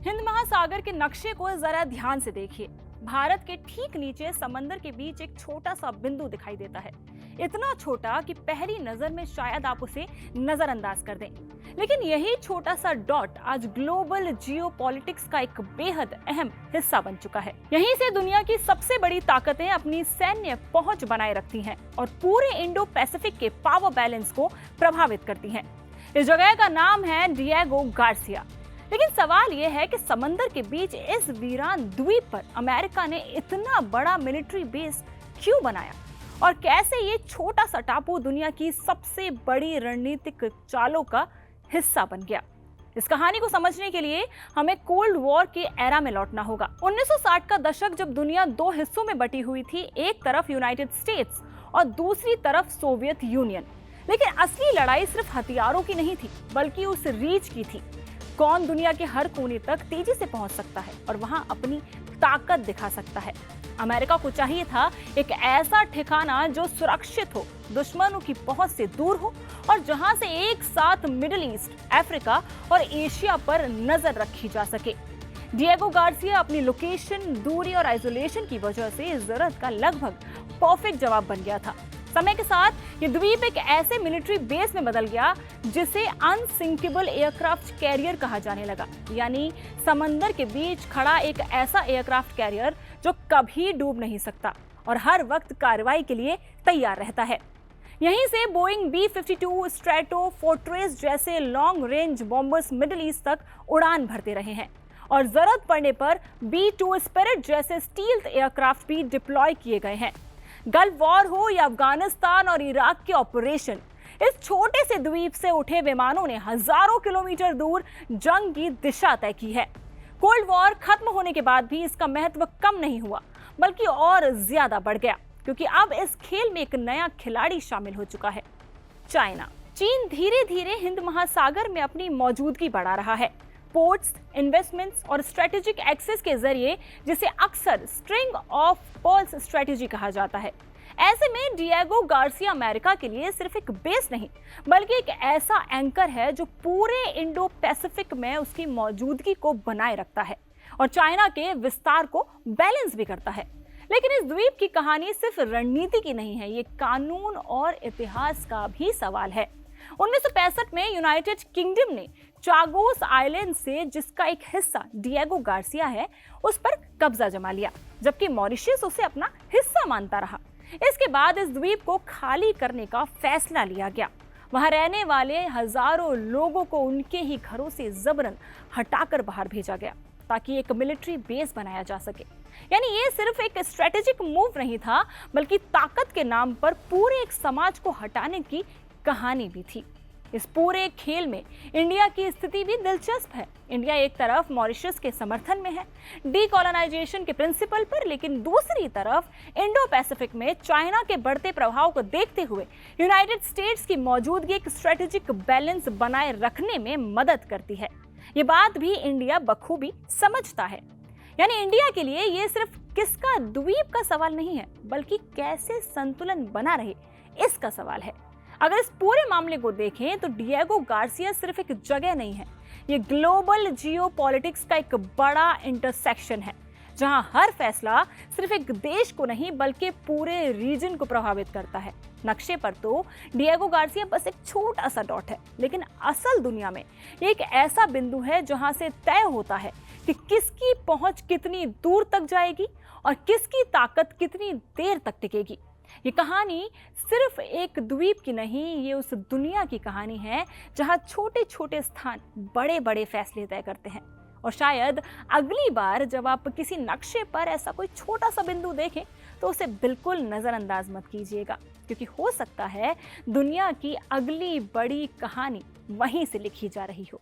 हिंद महासागर के नक्शे को जरा ध्यान से देखिए। भारत के ठीक नीचे समंदर के बीच एक छोटा सा बिंदु दिखाई देता है। इतना छोटा कि पहली नजर में शायद आप उसे नजरअंदाज कर दें। लेकिन यही छोटा सा डॉट आज ग्लोबल जियोपॉलिटिक्स का एक बेहद अहम हिस्सा बन चुका है। यहीं से दुनिया की सबसे बड़ी ताकतें अपनी सैन्य पहुंच बनाए रखती हैं और पूरे इंडो पैसिफिक के पावर बैलेंस को प्रभावित करती हैं। इस जगह का नाम है डिएगो गार्सिया। लेकिन सवाल यह है कि समंदर के बीच इस वीरान द्वीप पर अमेरिका ने इतना बड़ा मिलिट्री बेस क्यों बनाया और कैसे ये छोटा सा टापू दुनिया की सबसे बड़ी रणनीतिक चालों का हिस्सा बन गया। इस कहानी को समझने के लिए हमें कोल्ड वॉर के एरा में लौटना होगा। 1960 का दशक जब दुनिया दो हिस्सों में बटी हुई थी, एक तरफ यूनाइटेड स्टेट्स और दूसरी तरफ सोवियत यूनियन। लेकिन असली लड़ाई सिर्फ हथियारों की नहीं थी, बल्कि उस रीच की थी। कौन दुनिया के हर कोने तक तेजी से पहुंच सकता है और वहां अपनी ताकत दिखा सकता है। अमेरिका को चाहिए था एक ऐसा ठिकाना जो सुरक्षित हो, दुश्मनों की पहुंच से दूर हो और जहां से एक साथ मिडिल ईस्ट, अफ्रीका और एशिया पर नजर रखी जा सके। डिएगो गार्सिया अपनी लोकेशन, दूरी और आइसोलेशन की वजह से इस जरूरत का लगभग परफेक्ट जवाब बन गया था। समय के साथ ये द्वीप एक ऐसे मिलिट्री बेस में बदल गया जिसे अनसिंकेबल एयरक्राफ्ट कैरियर कहा जाने लगा, यानी समंदर के बीच खड़ा एक ऐसा एयरक्राफ्ट कैरियर जो कभी डूब नहीं सकता और हर वक्त कार्रवाई के लिए तैयार रहता है। यहीं से बोइंग B-52 स्ट्रैटो, फोर्ट्रेस जैसे long range bombers middle east तक उड़ान भरते रहे हैं और जरूरत पड़ने पर B-2 स्पिरिट जैसे स्टील्थ एयरक्राफ्ट भी डिप्लॉय किए गए हैं। गल्फ वॉर हो या अफगानिस्तान और इराक के ऑपरेशन, इस छोटे से द्वीप से उठे विमानों ने हजारों किलोमीटर दूर जंग की दिशा तय की है। कोल्ड वॉर खत्म होने के बाद भी इसका महत्व कम नहीं हुआ, बल्कि और ज्यादा बढ़ गया, क्योंकि अब इस खेल में एक नया खिलाड़ी शामिल हो चुका है, चाइना। चीन धीरे धीरे हिंद महासागर में अपनी मौजूदगी बढ़ा रहा है। पोर्ट्स, इन्वेस्टमेंट्स और स्ट्रेटेजिक एक्सेस के जरिए, जिसे अक्सर स्ट्रिंग ऑफ पर्ल्स स्ट्रेटेजी कहा जाता है। ऐसे में डिएगो गार्सिया अमेरिका के लिए सिर्फ एक बेस नहीं, बल्कि एक ऐसा एंकर है जो पूरे इंडो पैसिफिक में उसकी मौजूदगी को बनाए रखता है और चाइना के विस्तार को बैलेंस भी करता है। लेकिन इस द्वीप की कहानी सिर्फ रणनीति की नहीं है, ये कानून और इतिहास का भी सवाल है। 1965 में यूनाइटेड किंगडम ने चागोस आइलैंड से, जिसका एक हिस्सा डिएगो गार्सिया है, उस पर कब्जा जमा लिया, जबकि मॉरिशस उसे अपना हिस्सा मानता रहा। इसके बाद इस द्वीप को खाली करने का फैसला लिया गया। वहां रहने वाले हजारों लोगों को उनके ही घरों से जबरन हटाकर बाहर भेजा गया ताकि एक मिलिट्री बेस बनाया जा सके। यानी ये सिर्फ एक स्ट्रेटेजिक मूव नहीं था, बल्कि ताकत के नाम पर पूरे एक समाज को हटाने की कहानी भी थी। इस पूरे खेल में इंडिया की स्थिति भी दिलचस्प है। इंडिया एक तरफ मॉरिशस के समर्थन में है, डीकोलोनाइजेशन के प्रिंसिपल पर, लेकिन दूसरी तरफ इंडो पैसिफिक में चाइना के बढ़ते प्रभाव को देखते हुए यूनाइटेड स्टेट्स की मौजूदगी एक स्ट्रेटेजिक बैलेंस बनाए रखने में मदद करती है। ये बात भी इंडिया बखूबी समझता है। यानी इंडिया के लिए ये सिर्फ किसका द्वीप का सवाल नहीं है, बल्कि कैसे संतुलन बना रहे इसका सवाल है। अगर इस पूरे मामले को देखें तो डिएगो गार्सिया सिर्फ एक जगह नहीं है, ये ग्लोबल जियोपॉलिटिक्स का एक बड़ा इंटरसेक्शन है, जहां हर फैसला सिर्फ एक देश को नहीं बल्कि पूरे रीजन को प्रभावित करता है। नक्शे पर तो डिएगो गार्सिया बस एक छोटा सा डॉट है, लेकिन असल दुनिया में एक ऐसा बिंदु है जहां से तय होता है कि किसकी पहुंच कितनी दूर तक जाएगी और किसकी ताकत कितनी देर तक टिकेगी। ये कहानी सिर्फ एक द्वीप की नहीं, ये उस दुनिया की कहानी है जहां छोटे छोटे स्थान बड़े बड़े फैसले तय करते हैं। और शायद अगली बार जब आप किसी नक्शे पर ऐसा कोई छोटा सा बिंदु देखें तो उसे बिल्कुल नजरअंदाज मत कीजिएगा, क्योंकि हो सकता है दुनिया की अगली बड़ी कहानी वहीं से लिखी जा रही हो।